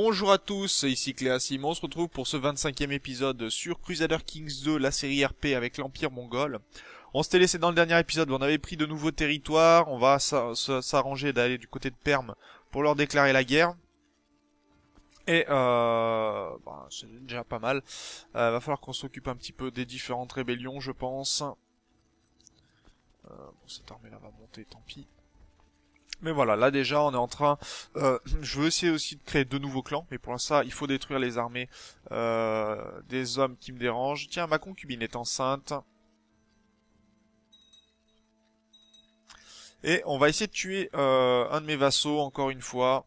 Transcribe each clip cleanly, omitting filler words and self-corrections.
Bonjour à tous, ici Cléa Simon, on se retrouve pour ce 25e épisode sur Crusader Kings 2, la série RP avec l'Empire mongol. On s'était laissé dans le dernier épisode, on avait pris de nouveaux territoires, on va s'arranger d'aller du côté de Perm pour leur déclarer la guerre. Et c'est déjà pas mal. Va falloir qu'on s'occupe un petit peu des différentes rébellions, je pense. Cette armée-là va monter, tant pis. Mais voilà, là déjà on est en train... je veux essayer aussi de créer de nouveaux clans, mais pour l'instant il faut détruire les armées des hommes qui me dérangent. Tiens, ma concubine est enceinte. Et on va essayer de tuer un de mes vassaux encore une fois.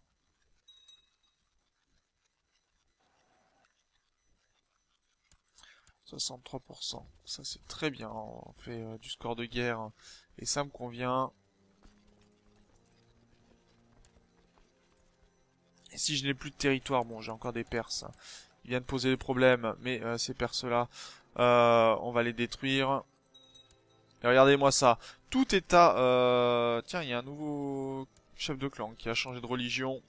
« 63%, ça c'est très bien, on fait du score de guerre et ça me convient. Et si je n'ai plus de territoire, bon j'ai encore des Perses, ils viennent poser des problèmes, mais ces Perses-là, on va les détruire. Et regardez-moi ça, tout est à... Tiens, il y a un nouveau chef de clan qui a changé de religion.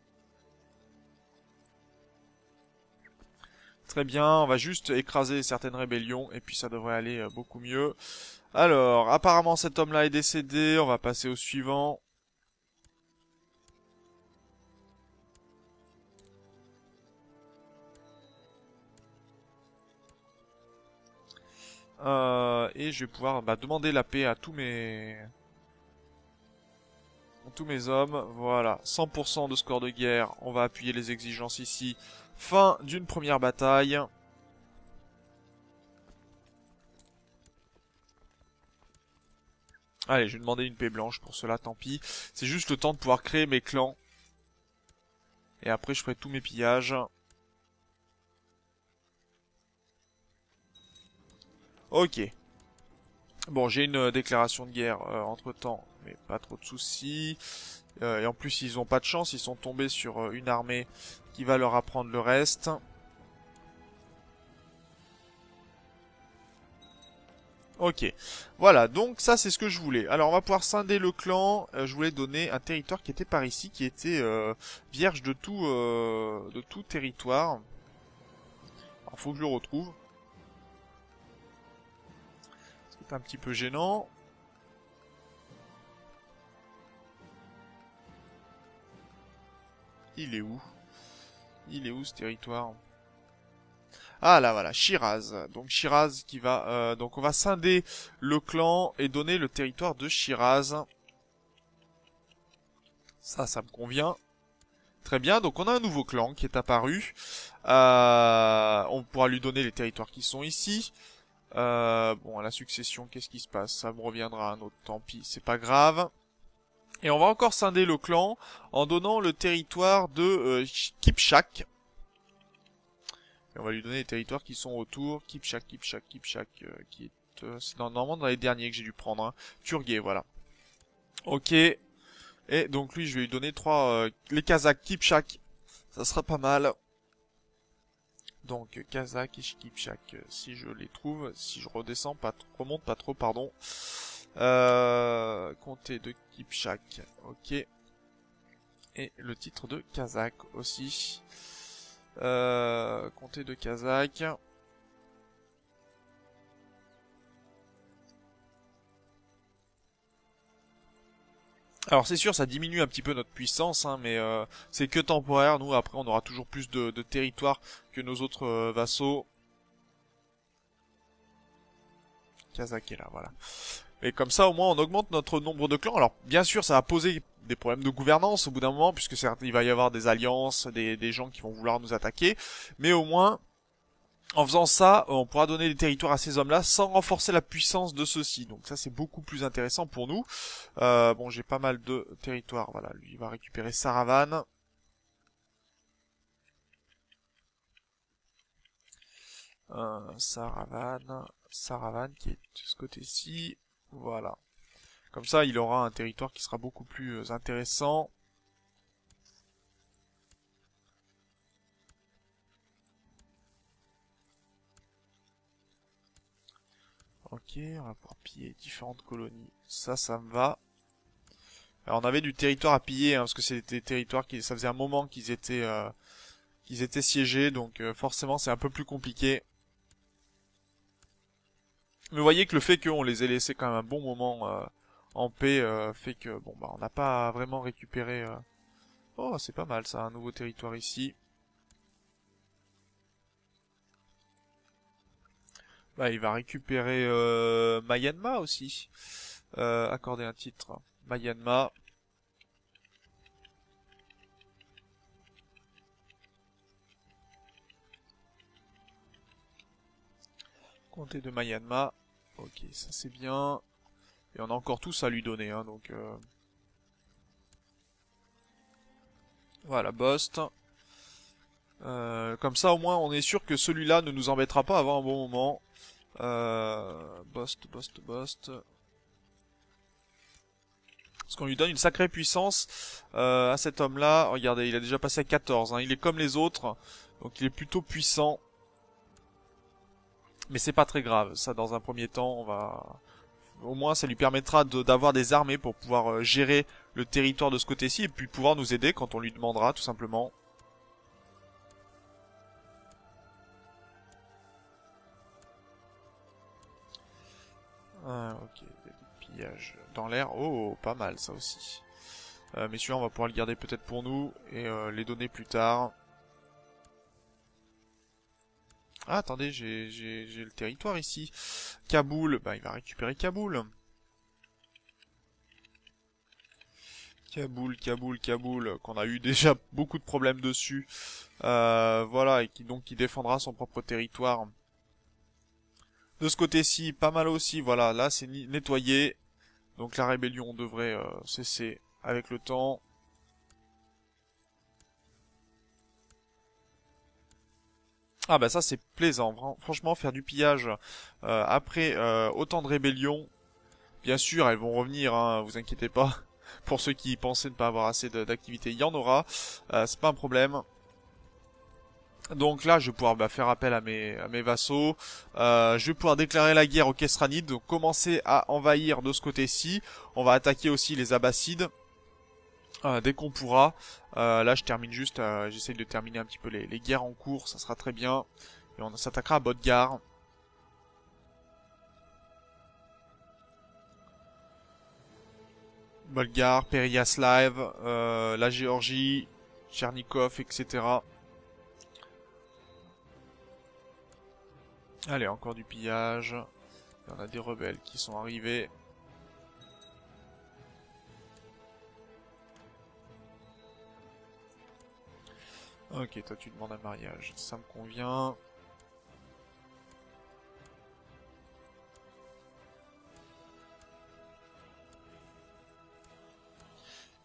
Très bien, on va juste écraser certaines rébellions, et puis ça devrait aller beaucoup mieux. Alors, apparemment cet homme-là est décédé, on va passer au suivant. Et je vais pouvoir demander la paix à tous mes hommes. Voilà, 100% de score de guerre. On va appuyer les exigences ici. Fin d'une première bataille. Allez, je vais demander une paix blanche pour cela, tant pis. C'est juste le temps de pouvoir créer mes clans. Et après, je ferai tous mes pillages. Ok. Bon, j'ai une déclaration de guerre entre-temps, mais pas trop de soucis. Et en plus, ils ont pas de chance, ils sont tombés sur une armée qui va leur apprendre le reste. Ok, voilà, donc ça c'est ce que je voulais. Alors on va pouvoir scinder le clan. Je voulais donner un territoire qui était par ici, qui était vierge de tout territoire. Alors faut que je le retrouve. C'est un petit peu gênant. Il est où? Il est où ce territoire? Ah là voilà, Shiraz. Donc Shiraz qui va... donc on va scinder le clan et donner le territoire de Shiraz. Ça me convient. Très bien, donc on a un nouveau clan qui est apparu. On pourra lui donner les territoires qui sont ici. Bon, à la succession, qu'est-ce qui se passe? Ça me reviendra un autre, tant pis, c'est pas grave. Et on va encore scinder le clan en donnant le territoire de Kipchak. Et on va lui donner les territoires qui sont autour. Kipchak, qui est... c'est normalement dans les derniers que j'ai dû prendre. Hein. Turguet, voilà. Ok. Et donc lui, je vais lui donner les Kazakhs Kipchak. Ça sera pas mal. Donc Kazakh et Kipchak, si je les trouve, si je redescends, remonte pas trop, pardon. Comté de Kipchak, ok. Et le titre de Kazakh aussi. Comté de Kazakh. Alors c'est sûr, ça diminue un petit peu notre puissance, hein, mais c'est que temporaire. Nous, après, on aura toujours plus de territoire que nos autres vassaux. Kazakh est là, voilà. Et comme ça, au moins, on augmente notre nombre de clans. Alors, bien sûr, ça va poser des problèmes de gouvernance au bout d'un moment, puisque certes, il va y avoir des alliances, des gens qui vont vouloir nous attaquer. Mais au moins, en faisant ça, on pourra donner des territoires à ces hommes-là sans renforcer la puissance de ceux-ci. Donc ça, c'est beaucoup plus intéressant pour nous. Bon, j'ai pas mal de territoires. Voilà, lui, il va récupérer Saravan. Saravan qui est de ce côté-ci. Voilà. Comme ça, il aura un territoire qui sera beaucoup plus intéressant. Ok, on va pouvoir piller différentes colonies. Ça me va. Alors, on avait du territoire à piller, hein, parce que c'était des territoires ça faisait un moment qu'ils qu'ils étaient siégés, donc forcément c'est un peu plus compliqué. Mais vous voyez que le fait qu'on les ait laissés quand même un bon moment en paix fait que bon bah on n'a pas vraiment récupéré. Oh c'est pas mal ça, un nouveau territoire ici. Bah il va récupérer Myanmar aussi. Accorder un titre. Myanmar. Comté de Myanmar. Ok, ça c'est bien. Et on a encore tous à lui donner, hein, donc... Voilà, Bost. Comme ça, au moins, on est sûr que celui-là ne nous embêtera pas avant un bon moment. Bost. Parce qu'on lui donne une sacrée puissance à cet homme-là. Regardez, il a déjà passé à 14. Hein. Il est comme les autres. Donc il est plutôt puissant. Mais c'est pas très grave. Ça, dans un premier temps, on va... Au moins, ça lui permettra d'avoir des armées pour pouvoir gérer le territoire de ce côté-ci. Et puis pouvoir nous aider quand on lui demandera, tout simplement. Ok, des pillages dans l'air. Oh, pas mal ça aussi. Mais celui-là, on va pouvoir le garder peut-être pour nous et les donner plus tard. Ah, attendez, j'ai le territoire ici. Kaboul, bah il va récupérer Kaboul. Kaboul, qu'on a eu déjà beaucoup de problèmes dessus. Voilà, et qui défendra son propre territoire. De ce côté-ci, pas mal aussi, voilà, là c'est nettoyé. Donc la rébellion devrait cesser avec le temps. Ah bah ça c'est plaisant, franchement faire du pillage après autant de rébellions, bien sûr elles vont revenir, hein, vous inquiétez pas, pour ceux qui pensaient ne pas avoir assez d'activité, il y en aura, c'est pas un problème. Donc là je vais pouvoir faire appel à mes vassaux, je vais pouvoir déclarer la guerre aux Kesranides, donc commencer à envahir de ce côté-ci, on va attaquer aussi les Abbassides. Dès qu'on pourra. Là, je termine juste, j'essaye de terminer un petit peu les guerres en cours, ça sera très bien. Et on s'attaquera à Bodgar. Bolgar, Pereyaslav, la Géorgie, Tchernikov, etc. Allez, encore du pillage. Il y en a des rebelles qui sont arrivés. Ok, toi tu demandes un mariage, ça me convient.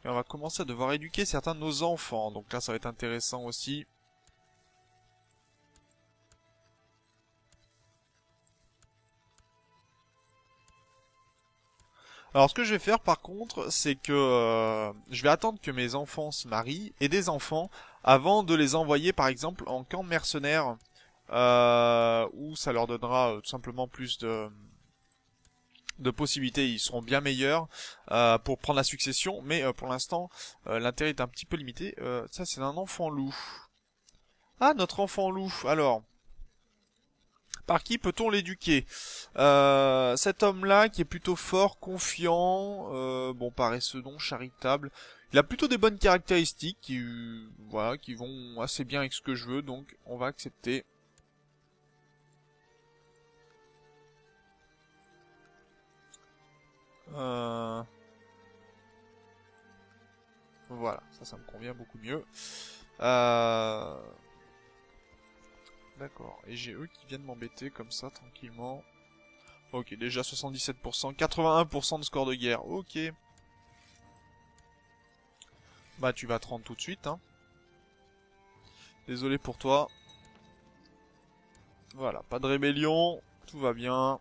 Et on va commencer à devoir éduquer certains de nos enfants, donc là ça va être intéressant aussi. Alors ce que je vais faire par contre, c'est que je vais attendre que mes enfants se marient et des enfants avant de les envoyer par exemple en camp de mercenaires où ça leur donnera tout simplement plus de possibilités, ils seront bien meilleurs pour prendre la succession, mais pour l'instant l'intérêt est un petit peu limité. Ça c'est un enfant loup. Ah notre enfant loup, alors... Par qui peut-on l'éduquer? Cet homme-là, qui est plutôt fort, confiant, bon, paresseux non, charitable. Il a plutôt des bonnes caractéristiques voilà, qui vont assez bien avec ce que je veux, donc on va accepter. Voilà, ça me convient beaucoup mieux. D'accord, et j'ai eux qui viennent m'embêter comme ça, tranquillement. Ok, déjà 77%, 81% de score de guerre, ok. Bah tu vas te rendre tout de suite, hein. Désolé pour toi. Voilà, pas de rébellion, tout va bien.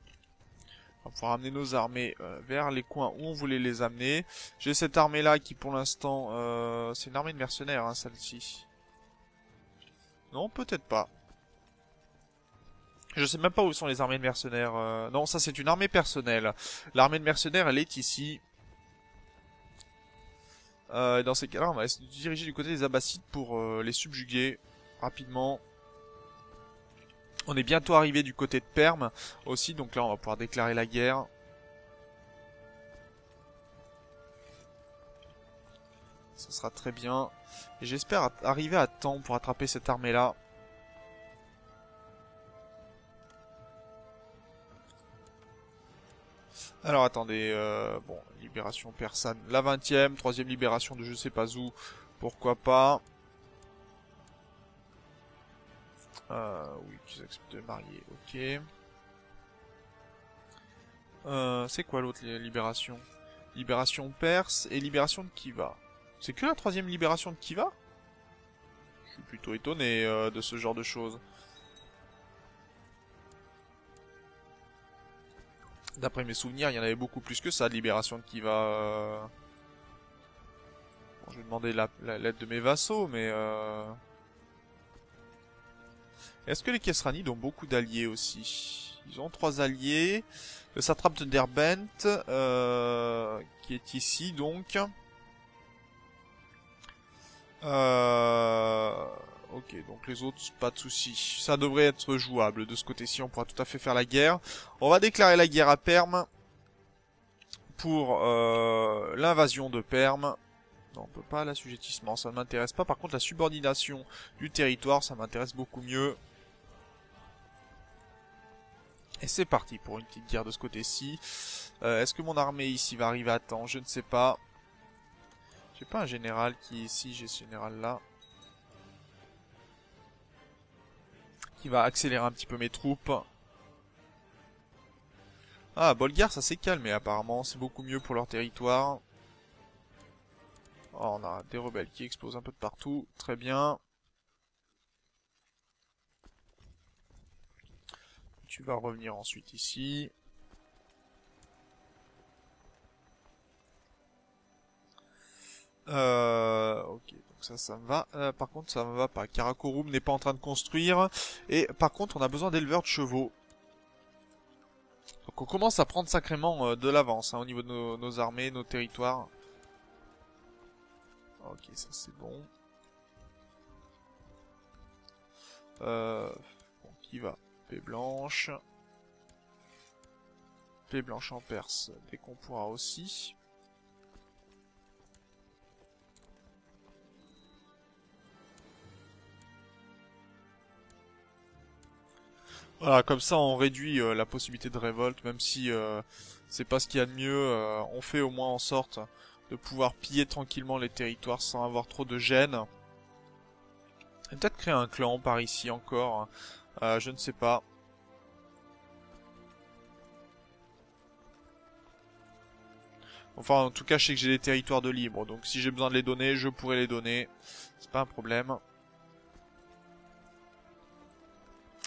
On va pouvoir amener nos armées vers les coins où on voulait les amener. J'ai cette armée-là qui pour l'instant... c'est une armée de mercenaires, hein, celle-ci. Non, peut-être pas. Je sais même pas où sont les armées de mercenaires. Non, ça c'est une armée personnelle. L'armée de mercenaires, elle est ici. Dans ces cas-là, on va se diriger du côté des Abbassides pour les subjuguer rapidement. On est bientôt arrivé du côté de Perm aussi, donc là on va pouvoir déclarer la guerre. Ce sera très bien. Et j'espère arriver à temps pour attraper cette armée-là. Alors attendez, bon, libération persane, la 20e, troisième libération de je sais pas où, pourquoi pas. Oui, qu'ils acceptent de marier, ok. C'est quoi l'autre libération? Libération perse et libération de Khiva. C'est que la troisième libération de Khiva? Je suis plutôt étonné de ce genre de choses. D'après mes souvenirs, il y en avait beaucoup plus que ça de libération de Khiva. Bon, je vais demander l'aide de mes vassaux, mais... Est-ce que les Kesranides ont beaucoup d'alliés aussi? Ils ont 3 alliés. Le satrape de Derbent, qui est ici, donc. Ok, donc les autres, pas de soucis. Ça devrait être jouable de ce côté-ci, on pourra tout à fait faire la guerre. On va déclarer la guerre à Perm pour l'invasion de Perm. Non, on peut pas l'assujettissement, ça ne m'intéresse pas. Par contre, la subordination du territoire, ça m'intéresse beaucoup mieux. Et c'est parti pour une petite guerre de ce côté-ci. Est-ce que mon armée ici va arriver à temps? Je ne sais pas. J'ai pas un général qui est ici, j'ai ce général là. Qui va accélérer un petit peu mes troupes. Ah, Bolgar, ça s'est calmé apparemment, c'est beaucoup mieux pour leur territoire. Oh, on a des rebelles qui explosent un peu de partout, très bien. Tu vas revenir ensuite ici. Ok, donc ça me va. Par contre, ça me va pas. Karakorum n'est pas en train de construire. Et par contre, on a besoin d'éleveurs de chevaux. Donc on commence à prendre sacrément de l'avance hein, au niveau de nos armées, nos territoires. Ok, ça c'est bon. Bon, qui va? Paix blanche. Paix blanche en Perse, dès qu'on pourra aussi. Voilà, comme ça on réduit la possibilité de révolte, même si c'est pas ce qu'il y a de mieux, on fait au moins en sorte de pouvoir piller tranquillement les territoires sans avoir trop de gêne. Et peut-être créer un clan par ici encore, je ne sais pas. Enfin, en tout cas, je sais que j'ai des territoires de libre, donc si j'ai besoin de les donner, je pourrais les donner. C'est pas un problème.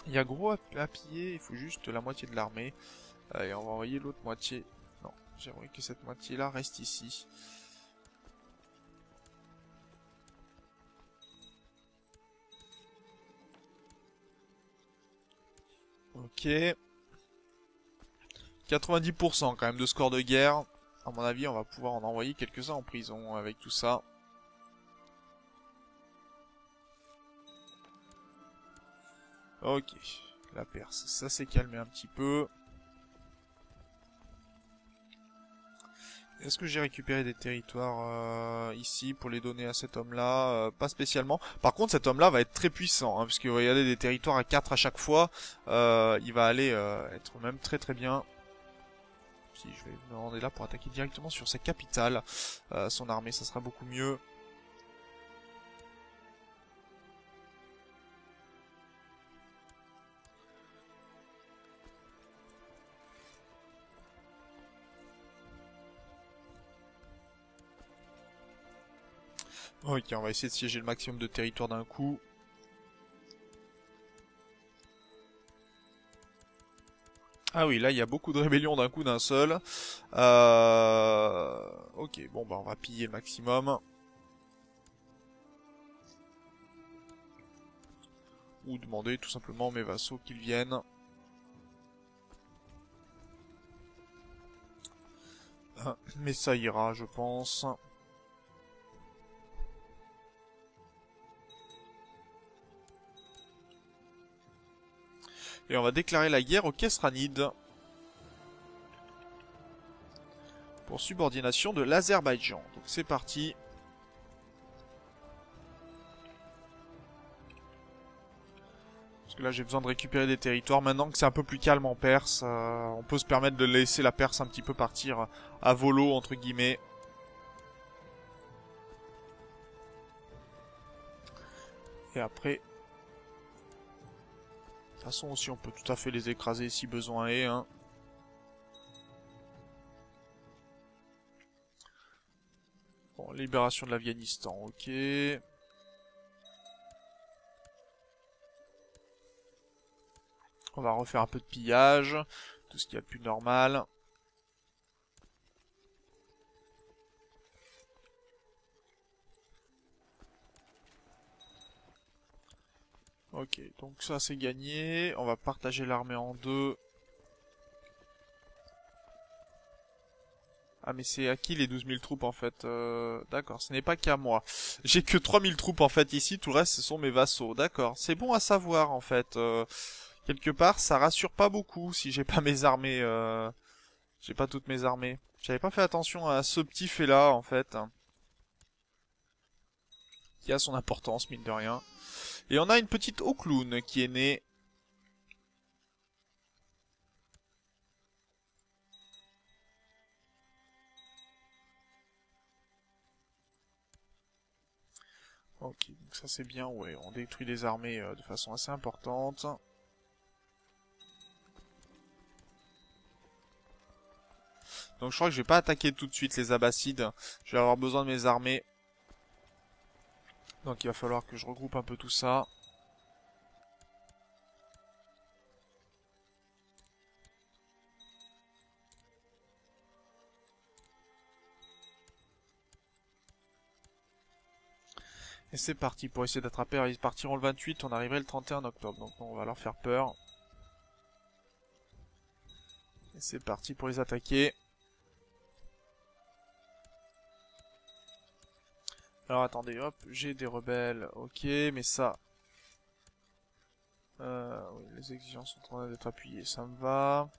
Il y a gros à piller, il faut juste la moitié de l'armée. Et on va envoyer l'autre moitié. Non, j'aimerais que cette moitié-là reste ici. Ok. 90% quand même de score de guerre. À mon avis, on va pouvoir en envoyer quelques-uns en prison avec tout ça. Ok. La Perse, ça s'est calmé un petit peu. Est-ce que j'ai récupéré des territoires ici pour les donner à cet homme-là? Pas spécialement. Par contre, cet homme-là va être très puissant, hein, puisqu'il va y aller des territoires à 4 à chaque fois. Il va aller être même très très bien. Si je vais me rendre là pour attaquer directement sur sa capitale. Son armée, ça sera beaucoup mieux. Ok, on va essayer de siéger le maximum de territoire d'un coup. Ah oui, là il y a beaucoup de rébellions d'un coup d'un seul. Ok, bon bah on va piller le maximum. Ou demander tout simplement à mes vassaux qu'ils viennent. Mais ça ira, je pense. Et on va déclarer la guerre aux Khesranides. Pour subordination de l'Azerbaïdjan. Donc c'est parti. Parce que là j'ai besoin de récupérer des territoires. Maintenant que c'est un peu plus calme en Perse, on peut se permettre de laisser la Perse un petit peu partir à volo, entre guillemets. Et après... De toute façon aussi on peut tout à fait les écraser si besoin est. Hein. Bon, libération de l'Afghanistan, ok. On va refaire un peu de pillage. Tout ce qu'il y a de plus normal. Ok, donc ça c'est gagné. On va partager l'armée en deux. Ah mais c'est à qui les 12 000 troupes en fait D'accord, ce n'est pas qu'à moi. J'ai que 3 000 troupes en fait ici, tout le reste ce sont mes vassaux. D'accord, c'est bon à savoir en fait. Quelque part, ça rassure pas beaucoup si j'ai pas mes armées. J'ai pas toutes mes armées. J'avais pas fait attention à ce petit fait là en fait. Qui a son importance mine de rien. Et on a une petite Okloun qui est née. Ok, donc ça c'est bien, ouais, on détruit les armées de façon assez importante. Donc je crois que je vais pas attaquer tout de suite les Abbassides. Je vais avoir besoin de mes armées. Donc il va falloir que je regroupe un peu tout ça. Et c'est parti pour essayer d'attraper. Ils partiront le 28, on arriverait le 31 octobre. Donc on va leur faire peur. Et c'est parti pour les attaquer. Alors attendez, hop, j'ai des rebelles, ok, mais ça... oui, les exigences sont en train d'être appuyées, ça me va.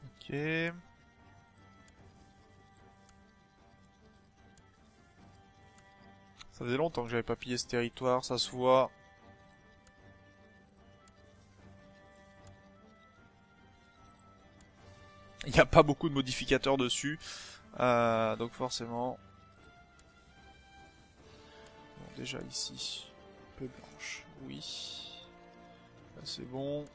Ok. Ça faisait longtemps que j'avais pas pillé ce territoire, ça se voit. Il n'y a pas beaucoup de modificateurs dessus. Donc forcément... Bon, déjà ici, un peu blanche, oui. Là c'est bon.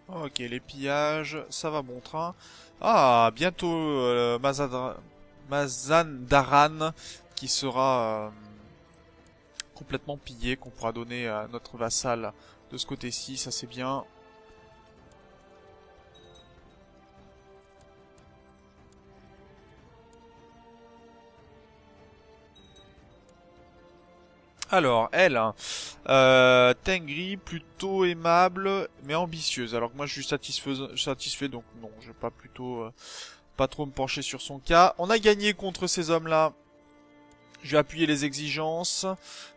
Ok, les pillages, ça va bon train. Ah, bientôt Mazandaran qui sera complètement pillé, qu'on pourra donner à notre vassal de ce côté-ci, ça c'est bien. Alors, elle, hein, Tengri, plutôt aimable, mais ambitieuse. Alors que moi, je suis satisfait, donc non, je vais pas pas trop me pencher sur son cas. On a gagné contre ces hommes-là. Je vais appuyer les exigences.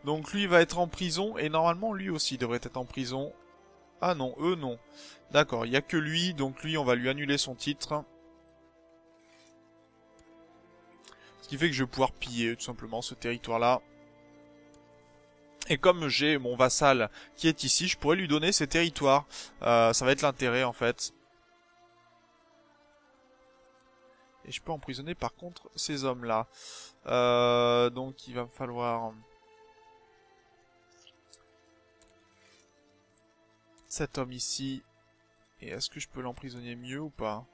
Donc lui, il va être en prison, et normalement, lui aussi devrait être en prison. Ah non, eux non. D'accord, il y a que lui, donc lui, on va lui annuler son titre. Ce qui fait que je vais pouvoir piller, tout simplement, ce territoire-là. Et comme j'ai mon vassal qui est ici, je pourrais lui donner ses territoires. Ça va être l'intérêt en fait. Et je peux emprisonner par contre ces hommes-là. Donc il va me falloir... cet homme ici. Et est-ce que je peux l'emprisonner mieux ou pas?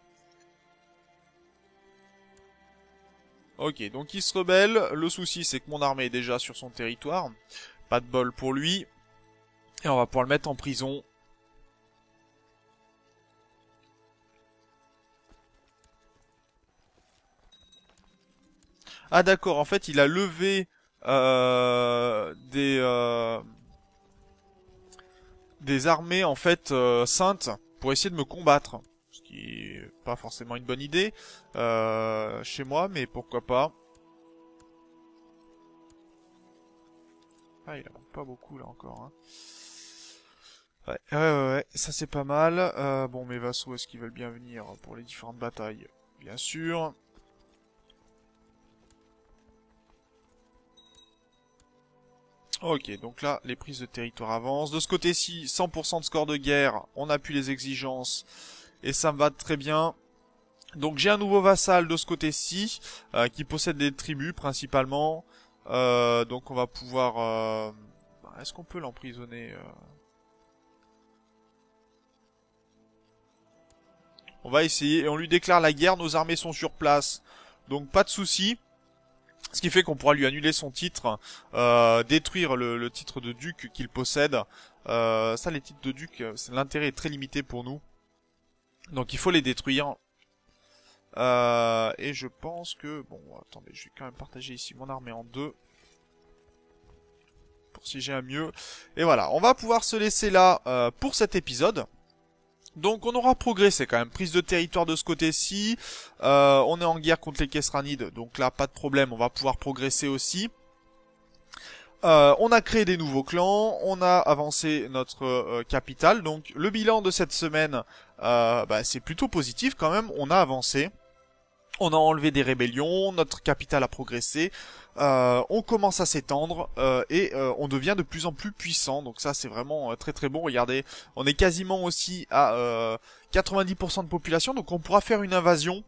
Ok, donc il se rebelle. Le souci c'est que mon armée est déjà sur son territoire. Pas de bol pour lui. Et on va pouvoir le mettre en prison. Ah d'accord, en fait il a levé des armées en fait saintes pour essayer de me combattre. Ce qui est pas forcément une bonne idée chez moi, mais pourquoi pas. Ah il en manque pas beaucoup là encore. Hein. Ouais, ça c'est pas mal. Bon, mes vassaux, est-ce qu'ils veulent bien venir pour les différentes batailles? Bien sûr. Ok, donc là, les prises de territoire avancent. De ce côté-ci, 100% de score de guerre, on appuie les exigences, et ça me va très bien. Donc j'ai un nouveau vassal de ce côté-ci, qui possède des tribus principalement. Donc on va pouvoir... Est-ce qu'on peut l'emprisonner On va essayer, et on lui déclare la guerre, nos armées sont sur place. Donc pas de soucis. Ce qui fait qu'on pourra lui annuler son titre, détruire le titre de duc qu'il possède. Ça, les titres de duc, l'intérêt est très limité pour nous. Donc il faut les détruire. Et je pense que... Bon, attendez, je vais quand même partager ici mon armée en deux. Pour si j'ai un mieux. Et voilà, on va pouvoir se laisser là pour cet épisode. Donc on aura progressé quand même, prise de territoire de ce côté-ci, on est en guerre contre les Kesranides, donc là pas de problème, on va pouvoir progresser aussi. On a créé des nouveaux clans, on a avancé notre capitale, donc le bilan de cette semaine, c'est plutôt positif quand même, on a avancé. On a enlevé des rébellions, notre capitale a progressé, on commence à s'étendre et on devient de plus en plus puissant. Donc ça c'est vraiment très très bon. Regardez, on est quasiment aussi à 90% de population, donc on pourra faire une invasion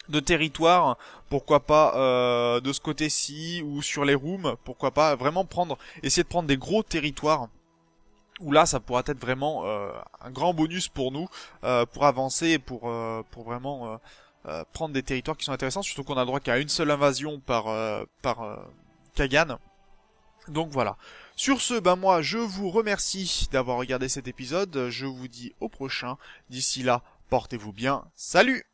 de territoire, pourquoi pas de ce côté-ci ou sur les rooms, pourquoi pas vraiment essayer de prendre des gros territoires. Où là, ça pourra être vraiment un grand bonus pour nous, pour avancer et pour vraiment prendre des territoires qui sont intéressants, surtout qu'on a le droit qu'à une seule invasion par Kagan. Donc voilà. Sur ce, moi je vous remercie d'avoir regardé cet épisode, je vous dis au prochain. D'ici là, portez-vous bien, salut!